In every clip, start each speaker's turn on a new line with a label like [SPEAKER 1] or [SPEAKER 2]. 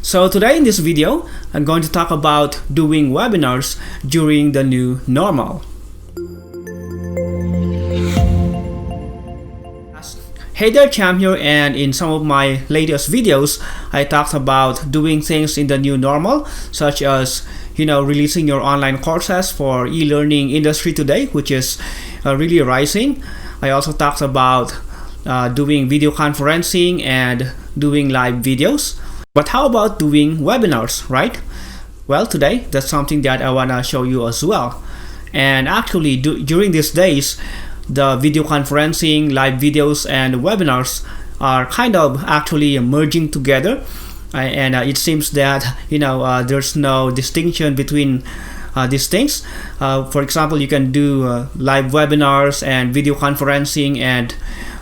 [SPEAKER 1] So today in this video, I'm going to talk about doing webinars during the new normal. Hey there, Cham here, and in some of my latest videos, I talked about doing things in the new normal, such as releasing your online courses for e-learning industry today, which is really rising. I also talked about doing video conferencing and doing live videos. But how about doing webinars, right? Well, today that's something that I wanna show you as well. And actually, during these days, the video conferencing, live videos, and webinars are kind of actually merging together. And it seems that there's no distinction between these things. For example, you can do live webinars and video conferencing and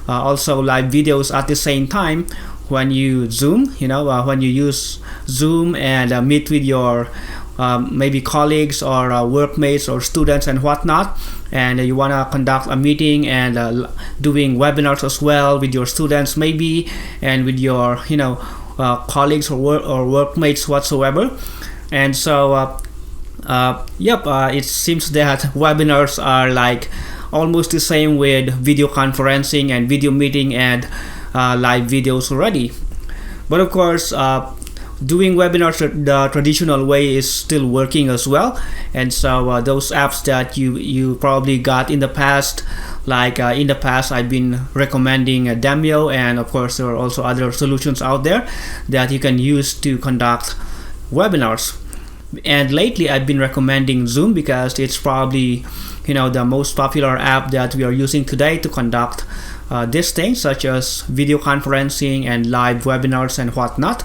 [SPEAKER 1] also live videos at the same time when you Zoom, when you use Zoom and meet with your maybe colleagues or workmates or students and whatnot, and you want to conduct a meeting and doing webinars as well with your students maybe and with your colleagues or workmates whatsoever. And so it seems that webinars are like almost the same with video conferencing and video meeting and live videos already. But of course, doing webinars the traditional way is still working as well. And so those apps that you probably got in the past, like in the past I've been recommending Demio, and of course there are also other solutions out there that you can use to conduct webinars. And lately I've been recommending Zoom because it's probably the most popular app that we are using today to conduct these things, such as video conferencing and live webinars and whatnot.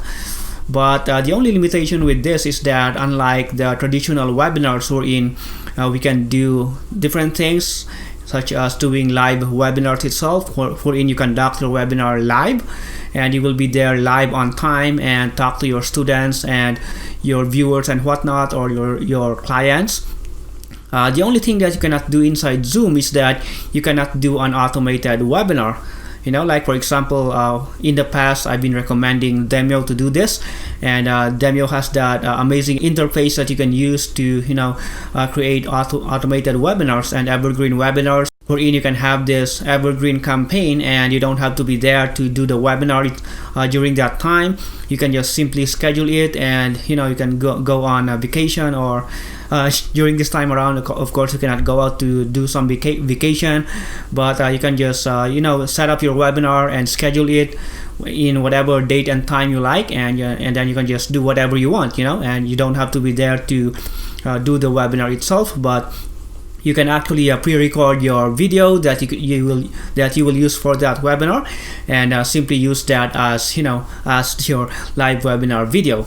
[SPEAKER 1] But the only limitation with this is that unlike the traditional webinars wherein we can do different things, such as doing live webinars itself, wherein you conduct your webinar live and you will be there live on time and talk to your students and your viewers and whatnot, or your clients. The only thing that you cannot do inside Zoom is that you cannot do an automated webinar. Like for example, in the past I've been recommending Demio to do this, and Demio has that amazing interface that you can use to create automated webinars and evergreen webinars, wherein you can have this evergreen campaign and you don't have to be there to do the webinar during that time. You can just simply schedule it, and you can go on a vacation, or during this time around, of course you cannot go out to do some vacation, but you can just set up your webinar and schedule it in whatever date and time you like, and then you can just do whatever you want, and you don't have to be there to do the webinar itself. But you can actually pre-record your video that you will use for that webinar, and simply use that as your live webinar video.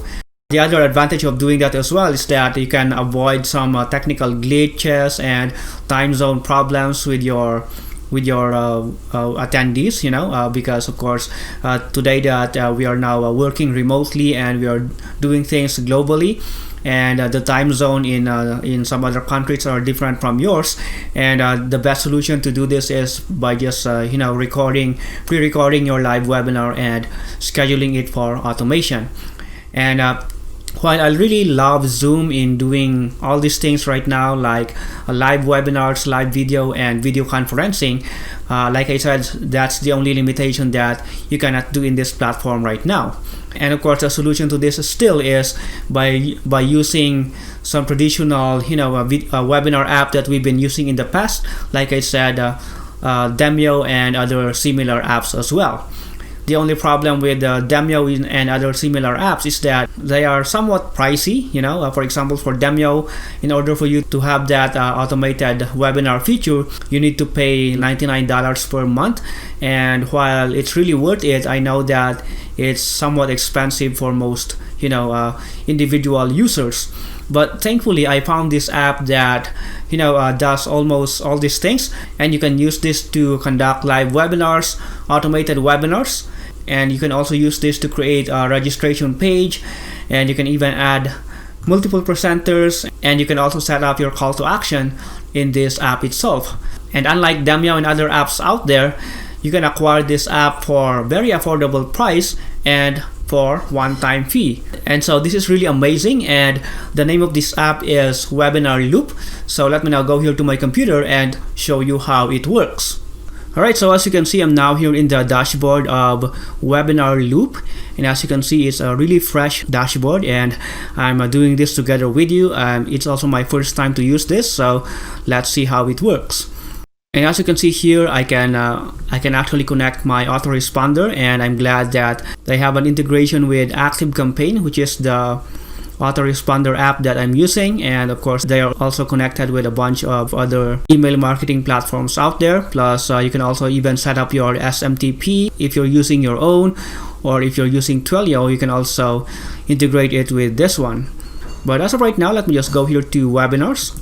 [SPEAKER 1] The other advantage of doing that as well is that you can avoid some technical glitches and time zone problems with your attendees, because of course today that we are now working remotely and we are doing things globally, and the time zone in some other countries are different from yours, and the best solution to do this is by just pre-recording your live webinar and scheduling it for automation. And while I really love Zoom in doing all these things right now, like live webinars, live video, and video conferencing, like I said, that's the only limitation that you cannot do in this platform right now. And of course, the solution to this still is by using some traditional, webinar app that we've been using in the past, like I said, Demio and other similar apps as well. The only problem with Demio and other similar apps is that they are somewhat pricey. For example, for Demio, in order for you to have that automated webinar feature, you need to pay $99 per month. And while it's really worth it, I know that it's somewhat expensive for most individual users. But thankfully, I found this app that does almost all these things, and you can use this to conduct live webinars, automated webinars, and you can also use this to create a registration page, and you can even add multiple presenters, and you can also set up your call to action in this app itself. And unlike Demio and other apps out there, you can acquire this app for very affordable price, and for one-time fee. And so this is really amazing, and the name of this app is Webinar Loop. So let me now go here to my computer and show you how it works. Alright, so as you can see, I'm now here in the dashboard of Webinar Loop, and as you can see, it's a really fresh dashboard, and I'm doing this together with you. It's also my first time to use this, so let's see how it works. And as you can see here, I can actually connect my autoresponder, and I'm glad that they have an integration with ActiveCampaign, which is the autoresponder app that I'm using. And of course, they are also connected with a bunch of other email marketing platforms out there. Plus, you can also even set up your SMTP if you're using your own, or if you're using Twilio, you can also integrate it with this one. But as of right now, let me just go here to webinars.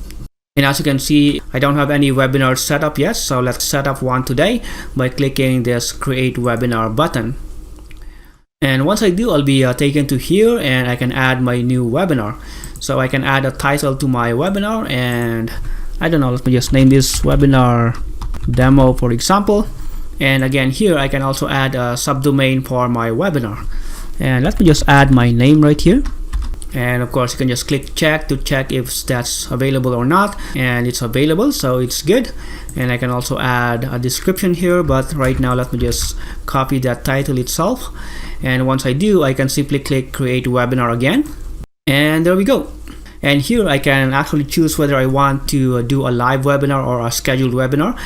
[SPEAKER 1] And as you can see, I don't have any webinars set up yet, so let's set up one today by clicking this Create Webinar button. And once I do, I'll be taken to here, and I can add my new webinar. So I can add a title to my webinar, and I don't know, let me just name this webinar demo, for example. And again, here I can also add a subdomain for my webinar. And let me just add my name right here. And of course, you can just click check to check if that's available or not, and it's available, so it's good. And I can also add a description here, but right now let me just copy that title itself. And once I do, I can simply click create webinar again, and there we go. And here I can actually choose whether I want to do a live webinar or a scheduled webinar.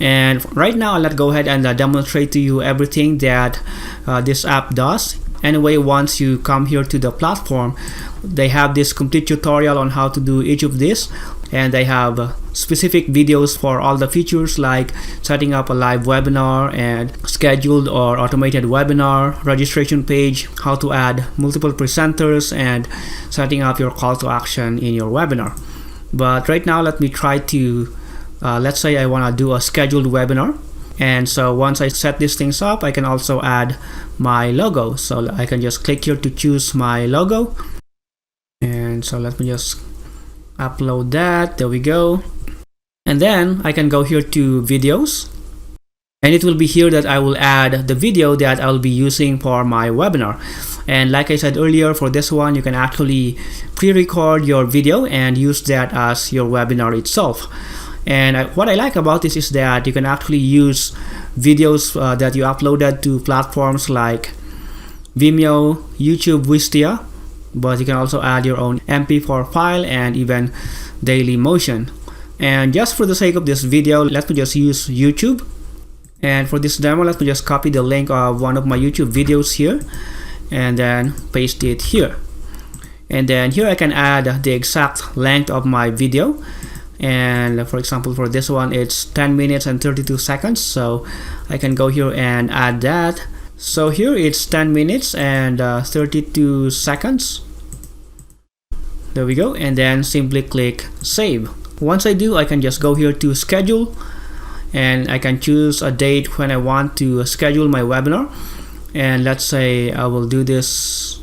[SPEAKER 1] And right now, let's go ahead and demonstrate to you everything that this app does. Anyway, once you come here to the platform, they have this complete tutorial on how to do each of this, and they have specific videos for all the features like setting up a live webinar and scheduled or automated webinar, registration page, how to add multiple presenters, and setting up your call to action in your webinar. But right now, let me try to let's say I want to do a scheduled webinar. And so once I set these things up, I can also add my logo. So I can just click here to choose my logo. And so let me just upload that. There we go. And then I can go here to videos. And it will be here that I will add the video that I'll be using for my webinar. And like I said earlier, for this one, you can actually pre-record your video and use that as your webinar itself. And what I like about this is that you can actually use videos that you uploaded to platforms like Vimeo, YouTube, Wistia, but you can also add your own MP4 file and even Dailymotion. And just for the sake of this video, let me just use YouTube. And for this demo, let me just copy the link of one of my YouTube videos here and then paste it here. And then here I can add the exact length of my video. And for example, for this one, it's 10 minutes and 32 seconds. So I can go here and add that. So here it's 10 minutes and 32 seconds. There we go. And then simply click save. Once I do, I can just go here to schedule, and I can choose a date when I want to schedule my webinar. And let's say I will do this,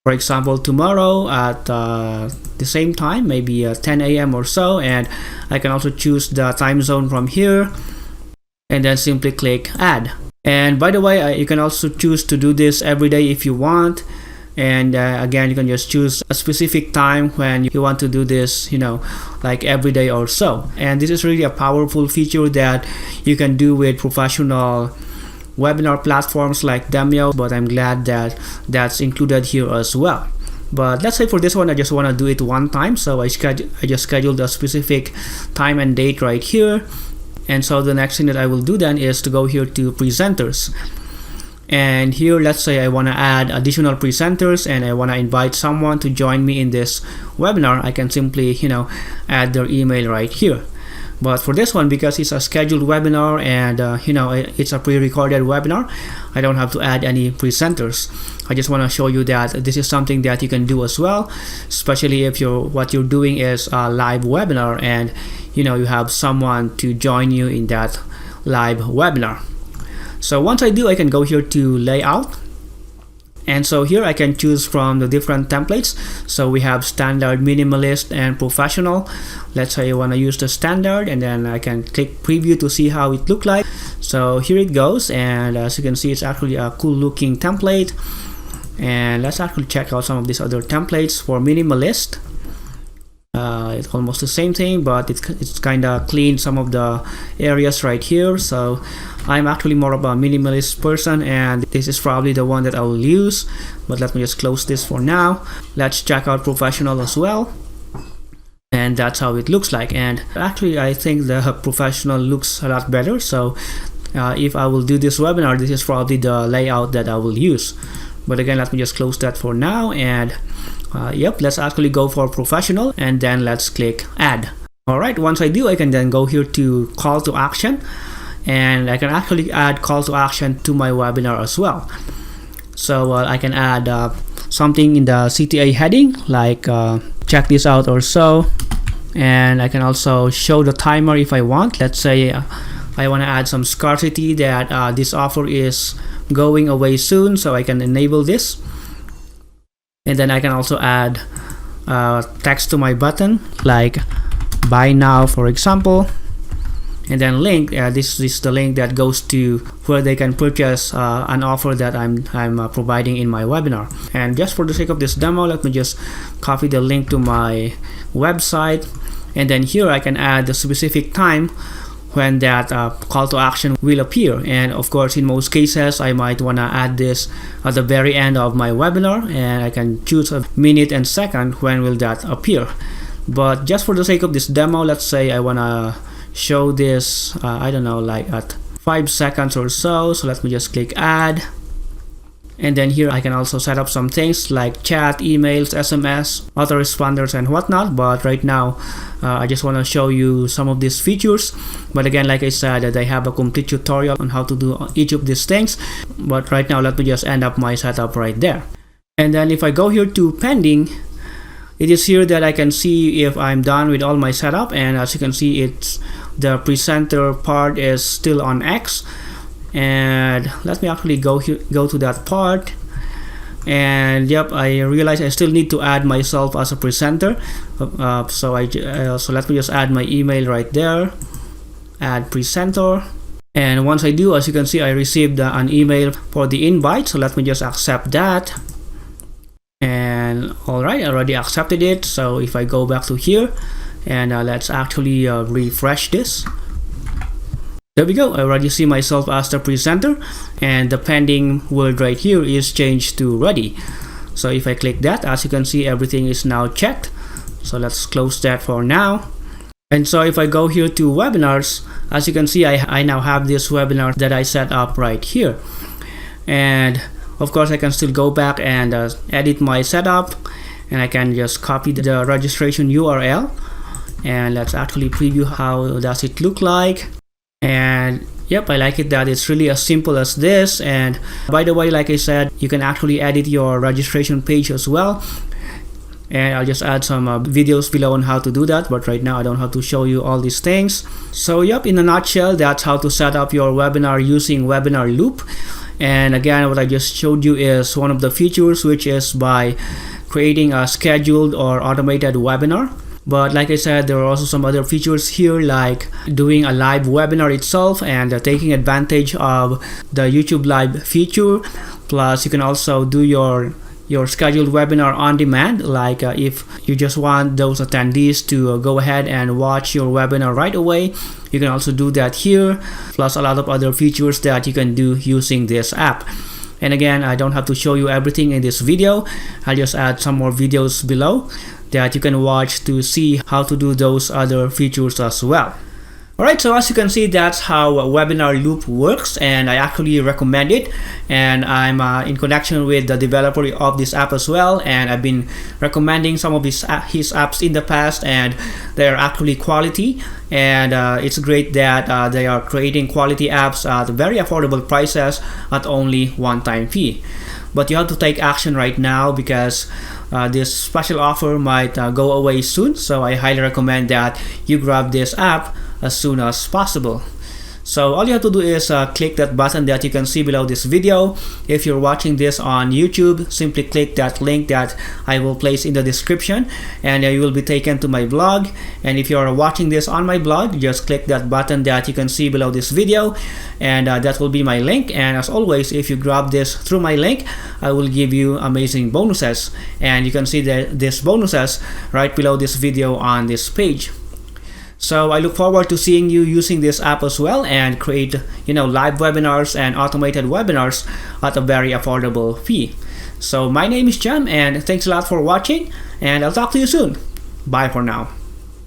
[SPEAKER 1] for example, tomorrow at the same time, maybe 10 a.m. or so. And I can also choose the time zone from here, and then simply click add. And by the way, you can also choose to do this every day if you want. And again, you can just choose a specific time when you want to do this, you know, like every day or so. And this is really a powerful feature that you can do with professional webinar platforms like Demio, but I'm glad that that's included here as well. But let's say for this one, I just want to do it one time, so I just scheduled a specific time and date right here. And so the next thing that I will do then is to go here to presenters. And here, let's say I want to add additional presenters and I want to invite someone to join me in this webinar. I can simply, you know, add their email right here. But for this one, because it's a scheduled webinar and you know, it's a pre-recorded webinar, I don't have to add any presenters. I just want to show you that this is something that you can do as well, especially if what you're doing is a live webinar and you know, you have someone to join you in that live webinar. So once I do, I can go here to layout. And so here I can choose from the different templates. So we have standard, minimalist, and professional. Let's say I want to use the standard, and then I can click preview to see how it looks like. So here it goes, and as you can see, it's actually a cool looking template. And let's actually check out some of these other templates for minimalist. It's almost the same thing, but it's kind of clean some of the areas right here. So I'm actually more of a minimalist person, and this is probably the one that I will use. But let me just close this for now. Let's check out professional as well. And that's how it looks like. And actually I think the professional looks a lot better. So if I will do this webinar, this is probably the layout that I will use. But again, let me just close that for now. And yep, let's actually go for professional, and then let's click add. All right, once I do, I can then go here to call to action, and I can actually add call to action to my webinar as well. So I can add something in the CTA heading, like check this out or so. And I can also show the timer if I want. Let's say I want to add some scarcity that this offer is going away soon, so I can enable this. And then I can also add text to my button, like buy now, for example. And then link, this is the link that goes to where they can purchase an offer that I'm providing in my webinar. And just for the sake of this demo, let me just copy the link to my website. And then here I can add the specific time when that call to action will appear. And of course, in most cases, I might want to add this at the very end of my webinar, and I can choose a minute and second when will that appear. But just for the sake of this demo, let's say I want to show this I don't know, like at 5 seconds or so. So let me just click add. And then here I can also set up some things like chat, emails, SMS, autoresponders, and whatnot. But right now I just want to show you some of these features. But again, like I said, I have a complete tutorial on how to do each of these things. But right now, let me just end up my setup right there. And then if I go here to pending, it is here that I can see if I'm done with all my setup. And as you can see, it's the presenter part is still on X. And let me actually go to that part. And yep, I realize I still need to add myself as a presenter. So let me just add my email right there. Add presenter. And once I do, as you can see, I received an email for the invite. So let me just accept that. And all right, I already accepted it. So if I go back to here, and let's actually refresh this. There we go. I already see myself as the presenter, and the pending word right here is changed to ready. So if I click that, as you can see, everything is now checked. So let's close that for now. And so if I go here to webinars, as you can see, I now have this webinar that I set up right here. And of course, I can still go back and edit my setup, and I can just copy the registration URL. And let's actually preview how does it look like. And yep, I like it that it's really as simple as this. And by the way, like I said, you can actually edit your registration page as well. And I'll just add some videos below on how to do that, but right now I don't have to show you all these things. So yep, in a nutshell, that's how to set up your webinar using Webinar Loop. And again, what I just showed you is one of the features, which is by creating a scheduled or automated webinar. But like I said, there are also some other features here, like doing a live webinar itself and taking advantage of the YouTube Live feature. Plus, you can also do your scheduled webinar on demand, like if you just want those attendees to go ahead and watch your webinar right away, you can also do that here. Plus a lot of other features that you can do using this app. And again, I don't have to show you everything in this video. I'll just add some more videos below that you can watch to see how to do those other features as well. Alright, so as you can see, that's how Webinar Loop works, and I actually recommend it. And I'm in connection with the developer of this app as well, and I've been recommending some of his apps in the past, and they're actually quality. And it's great that they are creating quality apps at very affordable prices at only one-time fee. But you have to take action right now, because this special offer might go away soon. So I highly recommend that you grab this app as soon as possible. So all you have to do is click that button that you can see below this video. If you're watching this on YouTube, simply click that link that I will place in the description, and you will be taken to my blog. And if you're watching this on my blog, just click that button that you can see below this video, and that will be my link. And as always, if you grab this through my link, I will give you amazing bonuses, and you can see these bonuses right below this video on this page. So I look forward to seeing you using this app as well and create, live webinars and automated webinars at a very affordable fee. So my name is Jam, and thanks a lot for watching, and I'll talk to you soon. Bye for now.